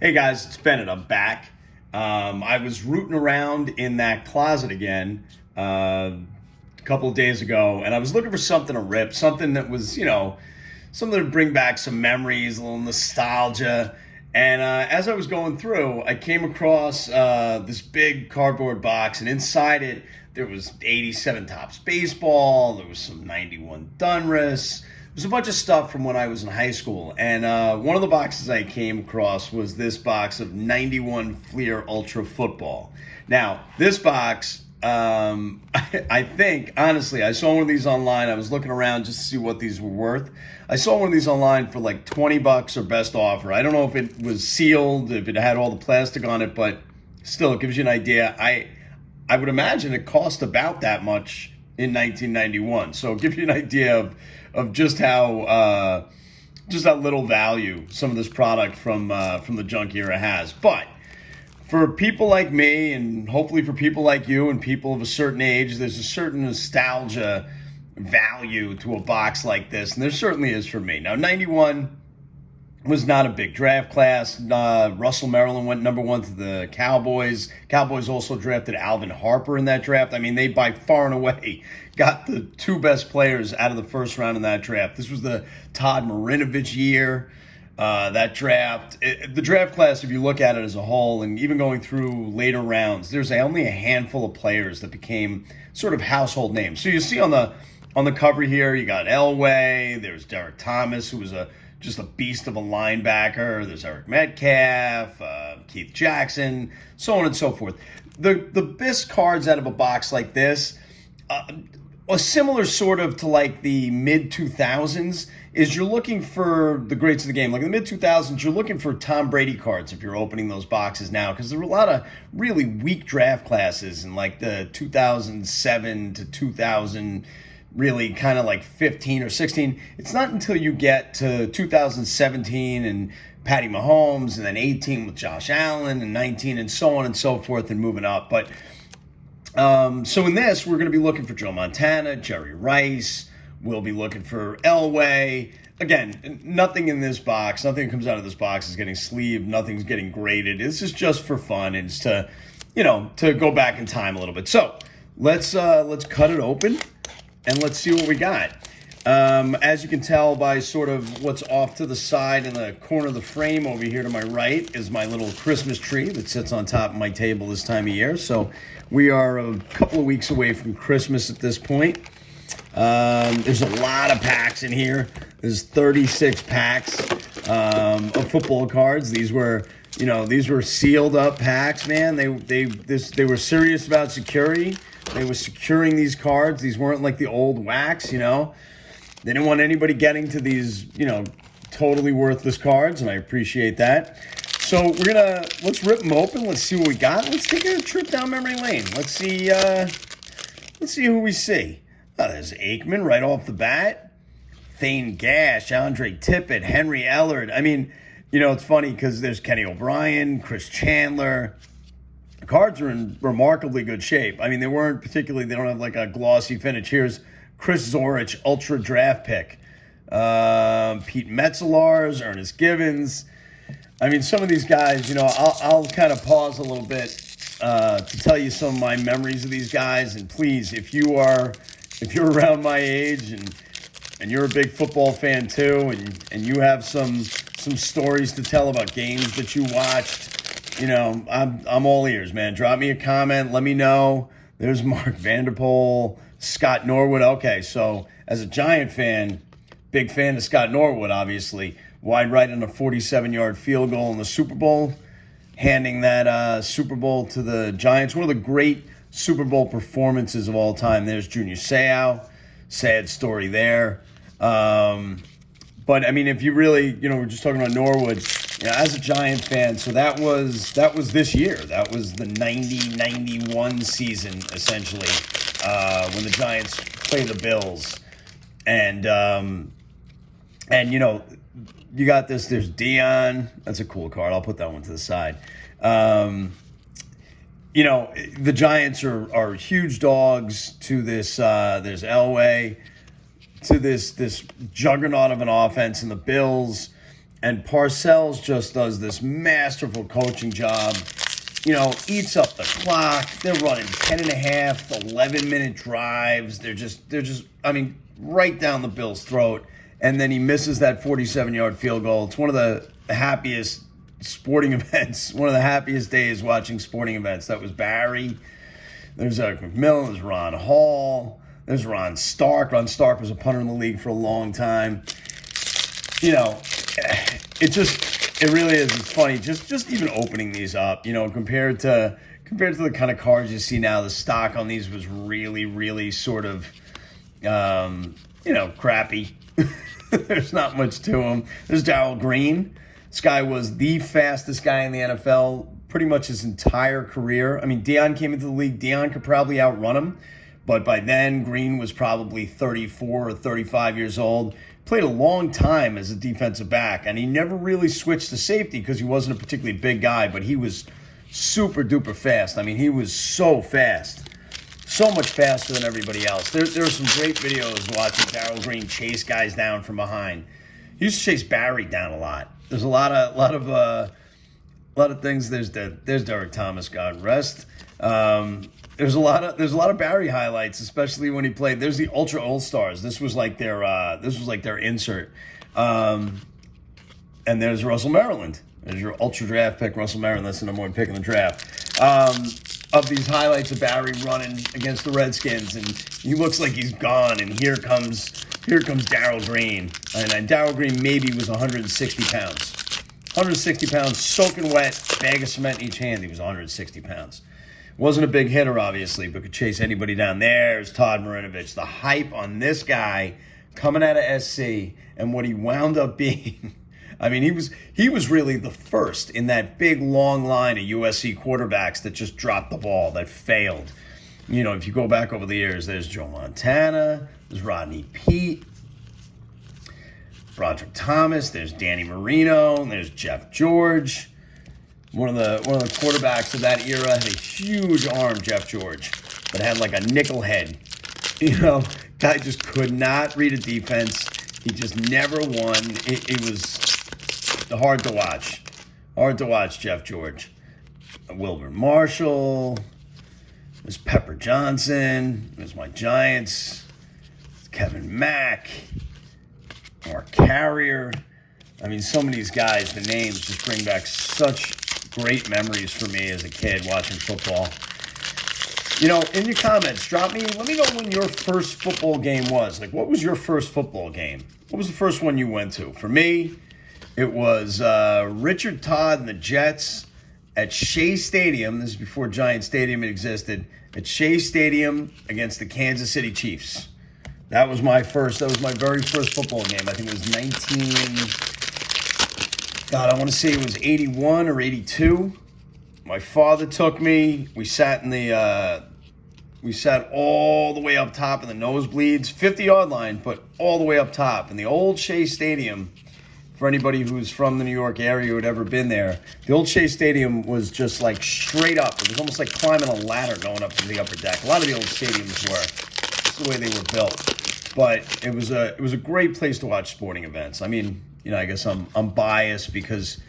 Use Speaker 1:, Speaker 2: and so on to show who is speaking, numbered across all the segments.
Speaker 1: Hey guys, it's Bennett. I'm back. I was rooting around in that closet again a couple of days ago, and I was looking for something to rip, something that was, something to bring back some memories, a little nostalgia. And as I was going through, I came across this big cardboard box, and inside it, there was 87 Topps baseball, there was some 91 Donruss. There's a bunch of stuff from when I was in high school, and one of the boxes I came across was this box of 91 Fleer Ultra Football. Now, this box, I think, honestly, I saw one of these online. I was looking around just to see what these were worth. I saw one of these online for like 20 bucks or best offer. I don't know if it was sealed, if it had all the plastic on it, but still, it gives you an idea. I would imagine it cost about that much in 1991. So give you an idea of just how little value some of this product from the junk era has. But for people like me, and hopefully for people like you and people of a certain age, there's a certain nostalgia value to a box like this, and there certainly is for me. Now, 91 was not a big draft class. Russell Maryland went number one to the Cowboys. Cowboys also drafted Alvin Harper in that draft. I mean, they by far and away got the two best players out of the first round in that draft. This was the Todd Marinovich year. That draft, the draft class, if you look at it as a whole, and even going through later rounds, there's only a handful of players that became sort of household names. So you see on the cover here, you got Elway. There's Derek Thomas, who was just a beast of a linebacker. There's Eric Metcalf, Keith Jackson, so on and so forth. The best cards out of a box like this, a similar sort of to like the mid-2000s, is you're looking for the greats of the game. Like in the mid-2000s, you're looking for Tom Brady cards if you're opening those boxes now, because there were a lot of really weak draft classes in like the 2007 to 2000, really kind of like 15 or 16. It's not until you get to 2017 and Patty Mahomes, and then 18 with Josh Allen, and 19 and so on and so forth, and moving up. But so in this, we're going to be looking for Joe Montana, Jerry Rice. We'll be looking for Elway. Again, nothing in this box, nothing that comes out of this box is getting sleeved. Nothing's getting graded. This is just for fun. And it's to go back in time a little bit. So let's cut it open and let's see what we got. As you can tell by sort of what's off to the side in the corner of the frame over here to my right is my little Christmas tree that sits on top of my table this time of year. So we are a couple of weeks away from Christmas at this point. There's a lot of packs in here. There's 36 packs of football cards. These were sealed up packs, man. They were serious about security. They were securing these cards. These weren't like the old wax, They didn't want anybody getting to these, totally worthless cards, and I appreciate that. So let's rip them open. Let's see what we got. Let's take a trip down memory lane. Let's see who we see. Oh, there's Aikman right off the bat. Thane Gash, Andre Tippett, Henry Ellard. I mean, it's funny because there's Kenny O'Brien, Chris Chandler. The cards are in remarkably good shape. I mean, they don't have like a glossy finish. Here's Chris Zorich, Ultra Draft Pick. Pete Metzelaars, Ernest Givens. I mean, some of these guys, I'll kind of pause a little bit to tell you some of my memories of these guys. And please, if you're around my age and you're a big football fan too, and you have some stories to tell about games that you watched, I'm all ears, man. Drop me a comment. Let me know. There's Mark Vanderpool, Scott Norwood. Okay, so as a Giant fan, big fan of Scott Norwood, obviously. Wide right on a 47-yard field goal in the Super Bowl, handing that Super Bowl to the Giants. One of the great Super Bowl performances of all time. There's Junior Seau. Sad story there. But, I mean, if you really, we're just talking about Norwood, as a Giant fan, so that was this year. That was the 90-91 season, essentially, when the Giants play the Bills. And you got this. There's Dion. That's a cool card. I'll put that one to the side. The Giants are huge dogs to this. There's Elway, to this juggernaut of an offense, and the Bills And Parcells just does this masterful coaching job. Eats up the clock. They're running 10.5, 11-minute drives. They're just, right down the Bills' throat. And then he misses that 47-yard field goal. It's one of the happiest sporting events, one of the happiest days watching sporting events. That was Barry. There's Eric McMillan. There's Ron Hall. There's Ron Stark. Ron Stark was a punter in the league for a long time. It really is. It's funny. Just even opening these up, compared to the kind of cards you see now, the stock on these was really, really sort of, crappy. There's not much to him. There's Darrell Green. This guy was the fastest guy in the NFL pretty much his entire career. I mean, Deion came into the league. Deion could probably outrun him. But by then, Green was probably 34 or 35 years old. Played a long time as a defensive back. And he never really switched to safety because he wasn't a particularly big guy. But he was super duper fast. I mean, he was so fast. So much faster than everybody else. There are some great videos watching Darrell Green chase guys down from behind. He used to chase Barry down a lot. There's a lot of things. There's Derek Thomas, God rest. There's a lot of Barry highlights, especially when he played. There's the Ultra All Stars. This was like their insert. And there's Russell Maryland. There's your ultra draft pick, Russell Maryland. That's the number one pick in the draft. Of these highlights of Barry running against the Redskins, and he looks like he's gone. And here comes Darrell Green. And Darrell Green maybe was 160 pounds. 160 pounds, soaking wet, bag of cement in each hand. He was 160 pounds. Wasn't a big hitter, obviously, but could chase anybody down. There's Todd Marinovich. The hype on this guy coming out of SC and what he wound up being. I mean, he was really the first in that big, long line of USC quarterbacks that just dropped the ball, that failed. If you go back over the years, there's Joe Montana, there's Rodney Peete, Broderick Thomas, there's Danny Marino, there's Jeff George. One of the quarterbacks of that era had a huge arm, Jeff George, but had like a nickel head. Guy just could not read a defense. He just never won. It was hard to watch. Hard to watch, Jeff George. Wilbur Marshall. There's Pepper Johnson. There's my Giants. There's Kevin Mack. Mark Carrier. I mean, some of these guys, the names just bring back such great memories for me as a kid watching football. In your comments, let me know when your first football game was. Like, what was your first football game? What was the first one you went to? For me, it was Richard Todd and the Jets at Shea Stadium. This is before Giant Stadium existed. At Shea Stadium against the Kansas City Chiefs. That was my very first football game. I think it was I want to say it was 81 or 82. My father took me. We sat all the way up top in the nosebleeds, 50-yard line, but all the way up top in the old Shea Stadium. For anybody who's from the New York area who had ever been there, the old Shea Stadium was just like straight up. It was almost like climbing a ladder going up to the upper deck. A lot of the old stadiums were. That's the way they were built. But it was a great place to watch sporting events. I mean, I guess I'm biased because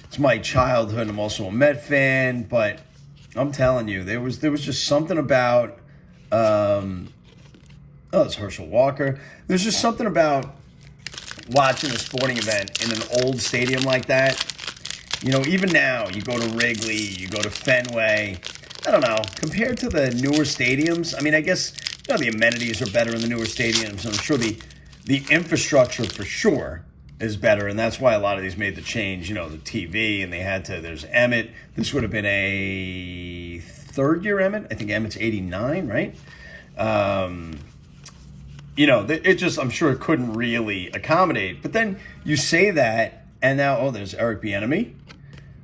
Speaker 1: it's my childhood. I'm also a Met fan, but I'm telling you, there was just something about it's Herschel Walker. There's just something about watching a sporting event in an old stadium like that. Even now, you go to Wrigley, you go to Fenway. I don't know, compared to the newer stadiums, I mean, I guess the amenities are better in the newer stadiums. I'm sure the infrastructure for sure is better, and that's why a lot of these made the change. The TV, and there's Emmett. This would have been a third-year Emmett. I think Emmett's 89, right? I'm sure it couldn't really accommodate. But then you say that, and now, there's Eric Bieniemy.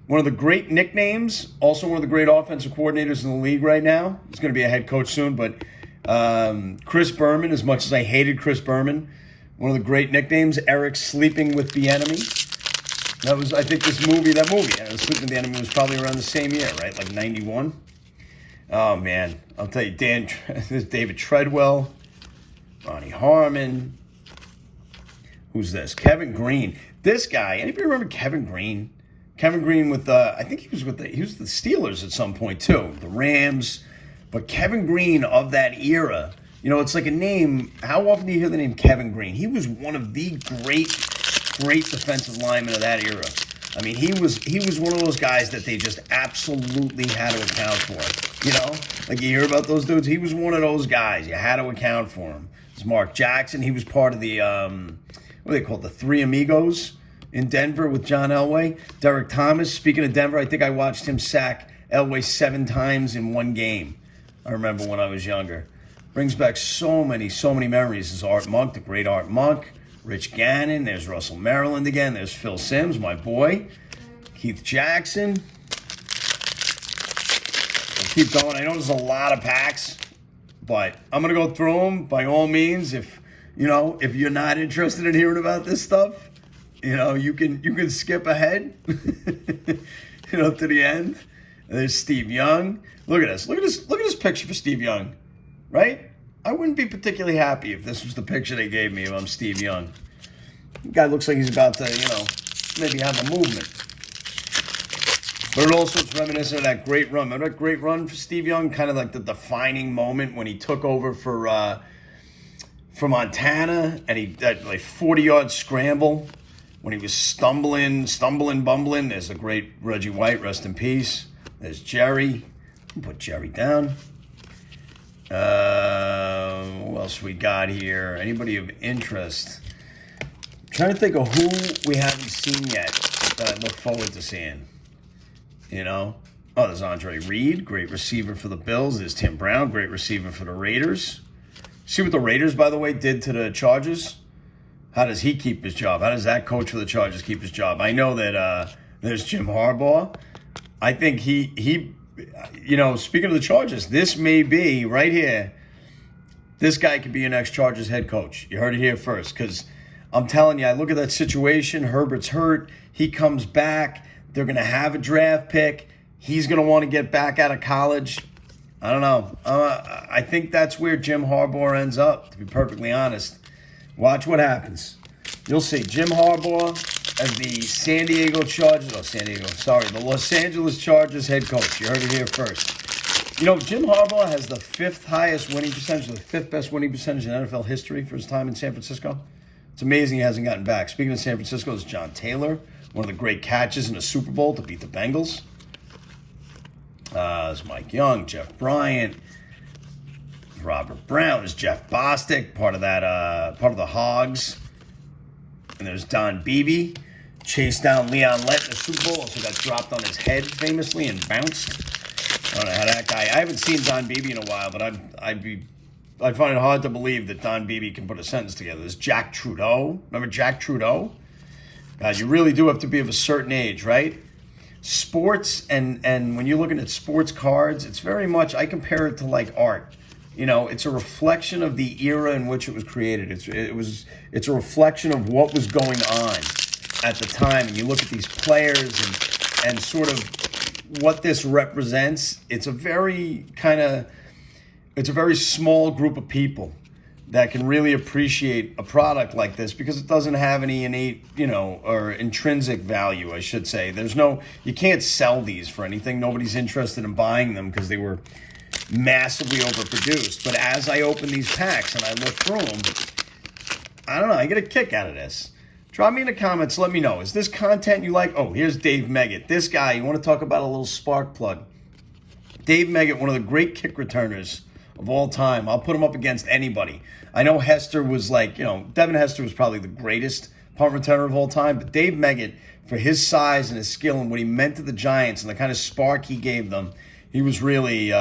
Speaker 1: One of the great nicknames, also one of the great offensive coordinators in the league right now. He's going to be a head coach soon, but Chris Berman, as much as I hated Chris Berman, one of the great nicknames, Eric Sleeping with Bieniemy. I think that movie, Sleeping with Bieniemy, was probably around the same year, right? Like 91. Oh, man. I'll tell you, there's David Treadwell, Ronnie Harmon. Who's this? Kevin Green. This guy, anybody remember Kevin Green? Kevin Green with I think he was with the Steelers at some point too, the Rams. But Kevin Green of that era, it's like a name. How often do you hear the name Kevin Green? He was one of the great defensive linemen of that era. I mean, he was one of those guys that they just absolutely had to account for. Like you hear about those dudes. He was one of those guys. You had to account for him. It's Mark Jackson. He was part of the what are they called? The Three Amigos in Denver with John Elway. Derek Thomas. Speaking of Denver, I think I watched him sack Elway 7 times in one game. I remember when I was younger. Brings back so many memories. There's Art Monk, the great Art Monk. Rich Gannon. There's Russell Maryland again. There's Phil Simms, my boy. Keith Jackson. We'll keep going. I know there's a lot of packs, but I'm going to go through them by all means. If you're not interested in hearing about this stuff, you can skip ahead, to the end. And there's Steve Young. Look at this. Look at this picture for Steve Young, right? I wouldn't be particularly happy if this was the picture they gave me of Steve Young. The guy looks like he's about to, maybe have a movement. But it also is reminiscent of that great run. Remember that great run for Steve Young? Kind of like the defining moment when he took over for Montana, and that like 40-yard scramble when he was stumbling, bumbling. There's the great Reggie White, rest in peace. There's Jerry. Put Jerry down. Who else we got here? Anybody of interest? I'm trying to think of who we haven't seen yet that I look forward to seeing. There's Andre Reed, great receiver for the Bills. There's Tim Brown, great receiver for the Raiders. See what the Raiders, by the way, did to the Chargers? How does he keep his job? How does that coach for the Chargers keep his job? I know that there's Jim Harbaugh. I think he speaking of the Chargers, this may be right here. This guy could be your next Chargers head coach. You heard it here first, because I'm telling you, I look at that situation. Herbert's hurt. He comes back. They're going to have a draft pick. He's going to want to get back out of college. I don't know. I think that's where Jim Harbaugh ends up, to be perfectly honest. Watch what happens. You'll see Jim Harbaugh as the the Los Angeles Chargers head coach. You heard it here first. Jim Harbaugh has the 5th highest winning percentage, the 5th best winning percentage in NFL history for his time in San Francisco. It's amazing he hasn't gotten back. Speaking of San Francisco, it's John Taylor, one of the great catches in the Super Bowl to beat the Bengals. There's Mike Young, Jeff Bryant, Robert Brown. There's Jeff Bostic, part of the Hogs. And there's Don Beebe, chased down Leon Lett in the Super Bowl, so got dropped on his head famously and bounced. I don't know how that guy. I haven't seen Don Beebe in a while, but I'd find it hard to believe that Don Beebe can put a sentence together. There's Jack Trudeau. Remember Jack Trudeau? God, you really do have to be of a certain age, right? Sports and when you're looking at sports cards, it's very much, I compare it to like art. It's a reflection of the era in which it was created. It's a reflection of what was going on at the time. And you look at these players and sort of what this represents. It's a very small group of people that can really appreciate a product like this, because it doesn't have any innate, or intrinsic value, I should say. You can't sell these for anything. Nobody's interested in buying them because they were massively overproduced. But as I open these packs and I look through them, I don't know, I get a kick out of this. Drop me in the comments, let me know. Is this content you like? Oh, here's Dave Meggett. This guy, you want to talk about a little spark plug. Dave Meggett, one of the great kick returners of all time. I'll put him up against anybody. I know Hester was Devin Hester was probably the greatest punt returner of all time, but Dave Meggett, for his size and his skill and what he meant to the Giants and the kind of spark he gave them, he was really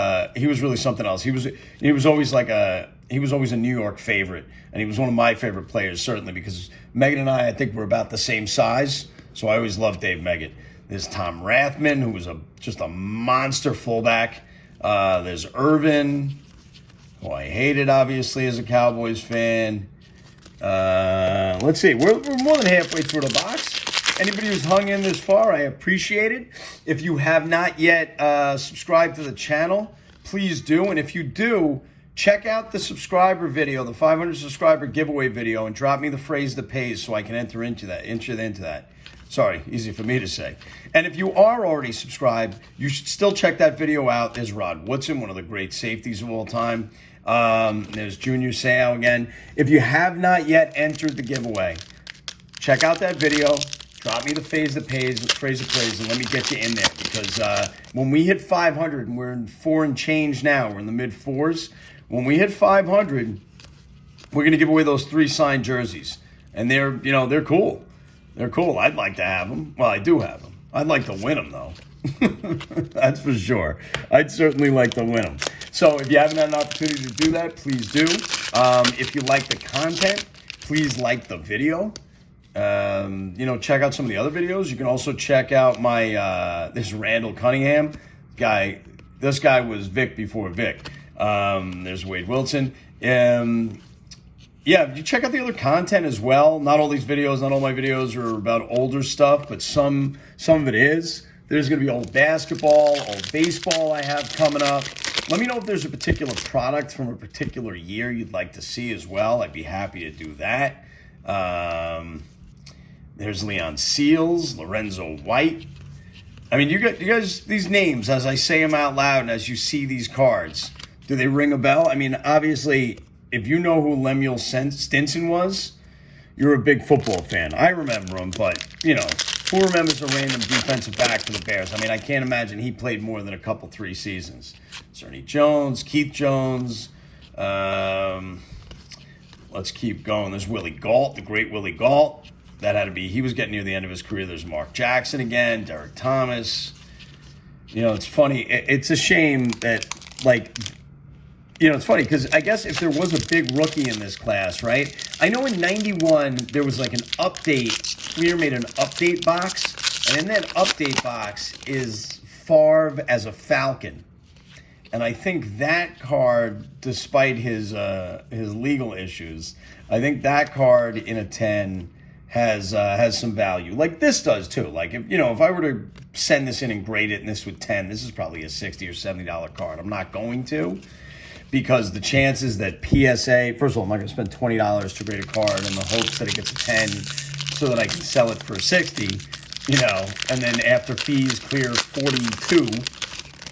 Speaker 1: something else. He was always a New York favorite, and he was one of my favorite players, certainly, because Meggett and I think we're about the same size, so I always loved Dave Meggett. There's Tom Rathman, who was just a monster fullback. There's Irvin, who I hated, obviously, as a Cowboys fan. Let's see. We're more than halfway through the box. Anybody who's hung in this far, I appreciate it. If you have not yet subscribed to the channel, please do. And if you do, check out the subscriber video, the 500 subscriber giveaway video, and drop me the phrase that pays so I can enter into that. Sorry, easy for me to say. And if you are already subscribed, you should still check that video out. There's Rod Woodson, one of the great safeties of all time. There's Junior Seau again. If you have not yet entered the giveaway, check out that video. Drop me the phrase that pays, and let me get you in there. Because when we hit 500, and we're in 4 and change now, we're in the mid 4s. When we hit 500, we're going to give away those 3 signed jerseys. And they're cool. They're cool. I'd like to have them. Well, I do have them. I'd like to win them, though. That's for sure. I'd certainly like to win them. So if you haven't had an opportunity to do that, please do. If you like the content, please like the video. Check out some of the other videos. You can also check out my this Randall Cunningham guy. This guy was Vic before Vic. There's Wade Wilson. You check out the other content as well. Not all these videos, not all my videos are about older stuff, but some of it is. There's going to be old basketball, old baseball I have coming up. Let me know if there's a particular product from a particular year you'd like to see as well. I'd be happy to do that. There's Leon Seals, Lorenzo White. I mean, you guys, these names, as I say them out loud and as you see these cards, do they ring a bell? I mean, obviously, if you know who Lemuel Stinson was, you're a big football fan. I remember him, but, who remembers a random defensive back for the Bears? I mean, I can't imagine he played more than 3 seasons. Cerny Jones, Keith Jones. Let's keep going. There's Willie Gault, the great Willie Gault. He was getting near the end of his career. There's Mark Jackson again, Derek Thomas. It's funny. It's a shame that, it's funny because I guess if there was a big rookie in this class, right? I know in 91, there was an update. Fleer made an update box. And in that update box is Favre as a Falcon. And I think that card, despite his legal issues, I think that card in a 10 has some value. Like this does too. Like if I were to send this in and grade it and this with 10, this is probably a $60 or $70 card. I'm not going to, because the chances that PSA, first of all, I'm not going to spend $20 to grade a card in the hopes that it gets a 10 so that I can sell it for 60, and then after fees clear 42.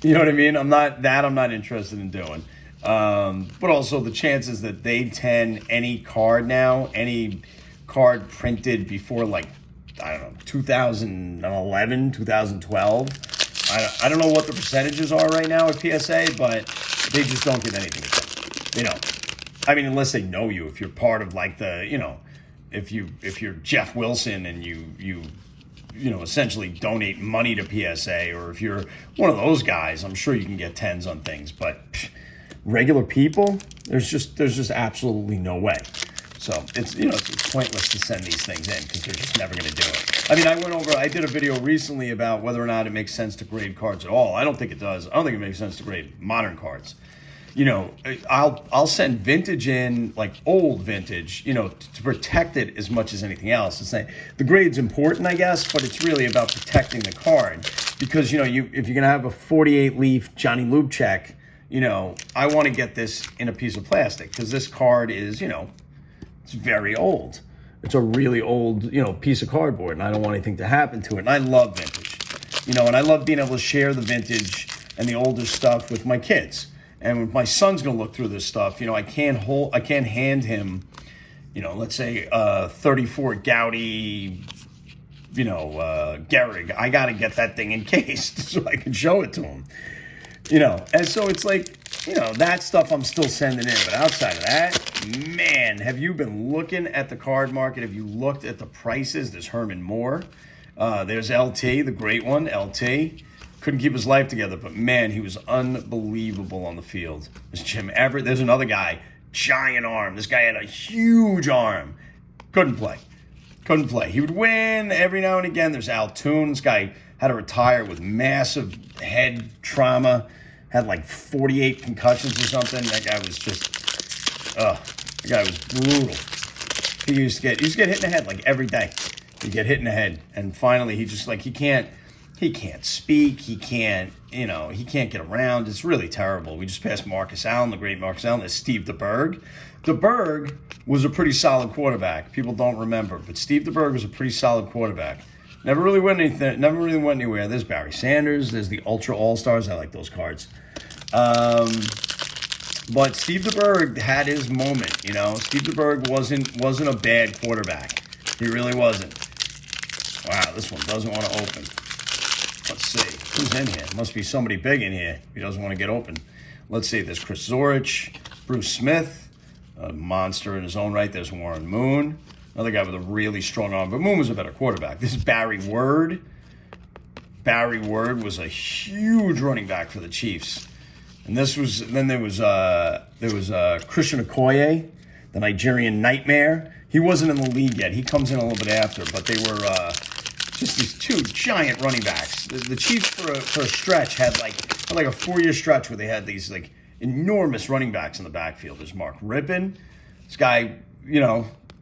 Speaker 1: You know what I mean? I'm not interested in doing. But also the chances that they 10 any card now, any card printed before 2011, 2012. I don't know what the percentages are right now at PSA, but they just don't get anything. I mean, unless they know you, if you're part of if you're Jeff Wilson and you essentially donate money to PSA, or if you're one of those guys, I'm sure you can get 10s on things, but regular people, there's just absolutely no way. So it's pointless to send these things in because they're just never going to do it. I mean, I did a video recently about whether or not it makes sense to grade cards at all. I don't think it does. I don't think it makes sense to grade modern cards. I'll send vintage in, old vintage, to protect it as much as anything else. It's like the grade's important, I guess, but it's really about protecting the card because, if you're going to have a 48 leaf Johnny Lubchek, I want to get this in a piece of plastic because this card is, it's very old. It's a really old, piece of cardboard, and I don't want anything to happen to it. And I love vintage, and I love being able to share the vintage and the older stuff with my kids. And when my son's going to look through this stuff, I can't hand him, let's say 34 Gaudy, Gehrig. I got to get that thing encased so I can show it to him, And so it's that stuff I'm still sending in. But outside of that, man, have you been looking at the card market? Have you looked at the prices? There's Herman Moore. There's LT, the great one, LT. Couldn't keep his life together, but man, he was unbelievable on the field. There's Jim Everett. There's another guy, giant arm. This guy had a huge arm. Couldn't play. He would win every now and again. There's Al Toon. This guy had to retire with massive head trauma. Had 48 concussions or something. That guy was the guy was brutal. He used to get hit in the head every day. He'd get hit in the head, and finally he just he He can't speak. He can't get around. It's really terrible. We just passed Marcus Allen, the great Marcus Allen. There's Steve DeBerg. DeBerg was a pretty solid quarterback. People don't remember, but Steve DeBerg was a pretty solid quarterback. Never really went anywhere. There's Barry Sanders. There's the Ultra All-Stars. I like those cards. But Steve DeBerg had his moment. Steve DeBerg wasn't a bad quarterback. He really wasn't. Wow, this one doesn't want to open. Let's see. Who's in here? Must be somebody big in here. He doesn't want to get open. Let's see. There's Chris Zorich, Bruce Smith, a monster in his own right. There's Warren Moon, another guy with a really strong arm. But Moon was a better quarterback. This is Barry Word. Barry Word was a huge running back for the Chiefs. And there was Christian Okoye, the Nigerian Nightmare. He wasn't in the league yet. He comes in a little bit after, but they were just these two giant running backs. The Chiefs for a stretch had like a 4-year stretch where they had these like enormous running backs in the backfield. There's Mark Rippon. This guy,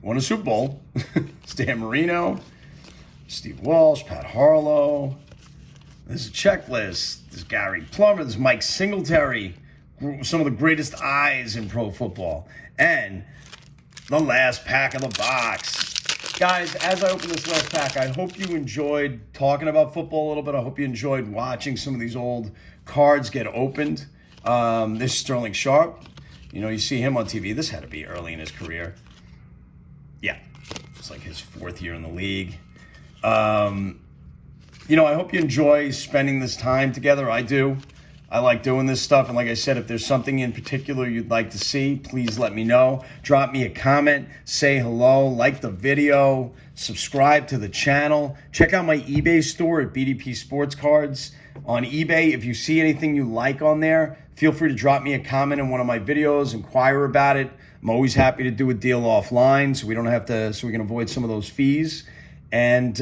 Speaker 1: won a Super Bowl. Stan Marino, Steve Walsh, Pat Harlow. There's a checklist. There's Gary Plummer. There's Mike Singletary. Some of the greatest eyes in pro football. And the last pack of the box. Guys, as I open this last pack, I hope you enjoyed talking about football a little bit. I hope you enjoyed watching some of these old cards get opened. This is Sterling Sharp. You see him on TV. This had to be early in his career. Yeah, it's like his 4th year in the league. I hope you enjoy spending this time together. I do. I like doing this stuff. And like I said, if there's something in particular you'd like to see, please let me know. Drop me a comment, say hello, like the video, subscribe to the channel. Check out my eBay store at BDP Sports Cards. On eBay, if you see anything you like on there, feel free to drop me a comment in one of my videos, inquire about it. I'm always happy to do a deal offline so we can avoid some of those fees. And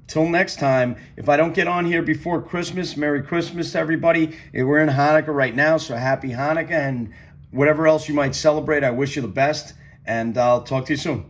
Speaker 1: till next time, if I don't get on here before Christmas, Merry Christmas to everybody. We're in Hanukkah right now, so happy Hanukkah, and whatever else you might celebrate, I wish you the best, and I'll talk to you soon.